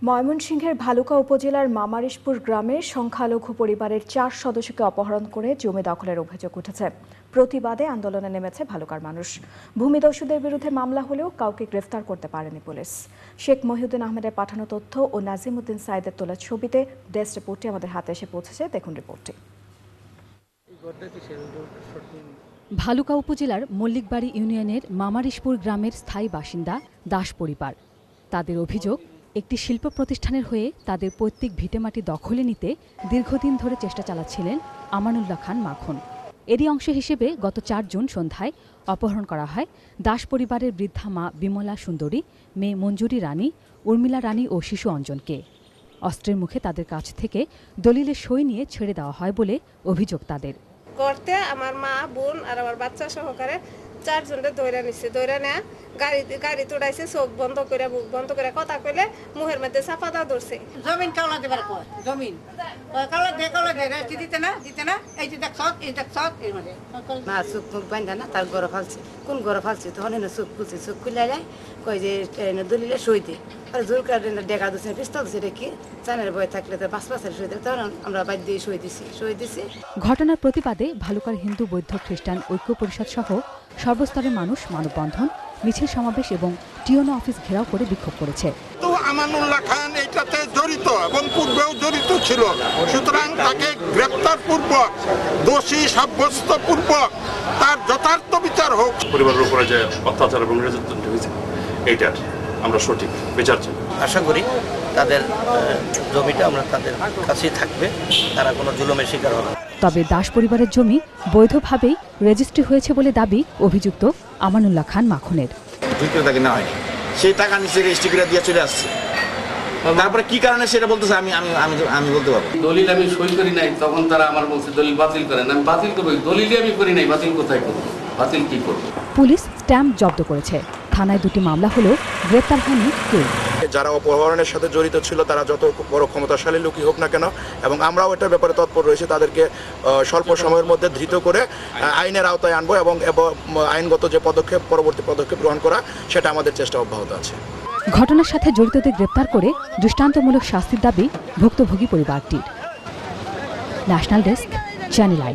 ময়মনসিংহের ভালুকা উপজেলার মামারিশপুর গ্রামের সংখ্যালঘু পরিবারের 4 সদস্যকে অপহরণ করে জমি দখলের অভিযোগ উঠেছে। প্রতিবাদে আন্দোলনে নেমেছে ভালুকার মানুষ। ভূমিদস্যুদের বিরুদ্ধে মামলা হলেও কাউকে গ্রেফতার করতে পারেনি পুলিশ। শেখ মহিউদ্দিন আহমেদের পাঠানো তথ্য ও নাজিমউদ্দিন সাইদের তোলা ছবিতে ডেস্ক রিপোর্টটি আমাদের হাতে এসে পৌঁছেছে। দেখুন রিপোর্টটি। ভালুকা উপজেলার মল্লিকবাড়ি ইউনিয়নের মামারিশপুর গ্রামের স্থায়ী বাসিন্দা দাস পরিবার। তাদের অভিযোগ, একটি শিল্প প্রতিষ্ঠানের হয়ে তাদের পৈতৃক ভিটেমাটি দখলে নিতে দীর্ঘদিন ধরে চেষ্টা চালাচ্ছিলেন আমানুল্লাহ খান মাখন। এরই অংশ হিসেবে গত 4 জুন সন্ধ্যায় অপহরণ করা হয় দাস পরিবারের বৃদ্ধা মা বিমলা সুন্দরী, মেয়ে মঞ্জুরি রানী, উর্মিলা রানী ও শিশু অঞ্জনকে। অস্ত্রের মুখে তাদের কাছ থেকে দলিলে সই নিয়ে ছেড়ে দেওয়া হয় বলে অভিযোগ তাদের। করতে আমার মা, বোন আর আমার বাচ্চা সহকারে 4 জনকে দৌড়া নিচ্ছে। দৌড়া নেয়া গাড়ি তোড়াইছে, চোখ বন্ধ করে মুখ বন্ধ করে কথা কইলে মুখের মধ্যে চাপা দা ধরছে। জমিন কাওলা দেবার কয়, জমিন কাওলা দে দিতে না এই যে দেখ সব এই দেখ সব এর মধ্যে না চোখ মুখ বান্ধা না তার গড় ফালছে। কোন গড় ফালছে তখন এনে চোখ খুলছে, চোখ খুলে কয় যে দলিলে সই দে। আর জোর করে ডেকা দিচ্ছে, পিস্তল দিচ্ছে রেখে চানের বয় থাকলে তো 5 বছর সই দেয়। তখন আমরা বাধ্য দিয়ে সই দিছি। ঘটনার প্রতিবাদে ভালুকার হিন্দু, বৌদ্ধ, খ্রিস্টান ঐক্য পরিষদ সহ সর্বস্তরের মানুষ মানববন্ধন, মিছিল সমাবেশ এবং টিওনো অফিস ঘেরাও করে বিক্ষোভ করেছে। তো আমানুল্লাহ খান এটাতে জড়িত এবং পূর্বেও জড়িত ছিল, সুতরাং তাকে গ্রেপ্তার পূর্বক, দোষী সাব্যস্ত পূর্বক তার যথার্থ বিচার হোক। পরিবারের উপরে যে অত্যাচার এবং নির্যাতন হয়েছে এইটার আমরা সঠিক বিচার চাই। আশা করি তাদের জমিটা আমরা তাদের কাছেই থাকবে, তারা কোনো জুলুমের শিকার হবে। তবে দাস পরিবারের জমি বৈধভাবেই রেজিস্ট্রি হয়েছে বলে দাবি অভিযুক্ত আমানুল্লাহ খান মাখনের। সেই টাকা নিচে রেজিস্ট্রি করে দিয়ে চলে আসছে। তারপরে কি কারণে সেটা বলতেছে আমি বলতে পারবো। দলিল আমি সই করি নাই, তখন তারা আমার বলছে দলিল বাতিল করেন। আমি বাতিল করবো, দলিলই আমি করি নাই, বাতিল কোথায় করবো, বাতিল কি করবো? পুলিশ স্ট্যাম্প জব্দ করেছে। থানায় 2টি মামলা হলেও গ্রেপ্তার হয়নি কেউ। যারা অপহরণের সাথে জড়িত ছিল তারা যত বড় ক্ষমতাশালী লোকই হোক না কেন, এবং আমরাও এটার ব্যাপারে তৎপর রয়েছে, তাদেরকে স্বল্প সময়ের মধ্যে ধৃত করে আইনের আওতায় আনবো এবং আইনগত যে পরবর্তী পদক্ষেপ গ্রহণ করা, সেটা আমাদের চেষ্টা অব্যাহত আছে। ঘটনার সাথে জড়িতদের গ্রেপ্তার করে দৃষ্টান্তমূলক শাস্তির দাবি ভুক্তভোগী পরিবারটির। National desk, channel I.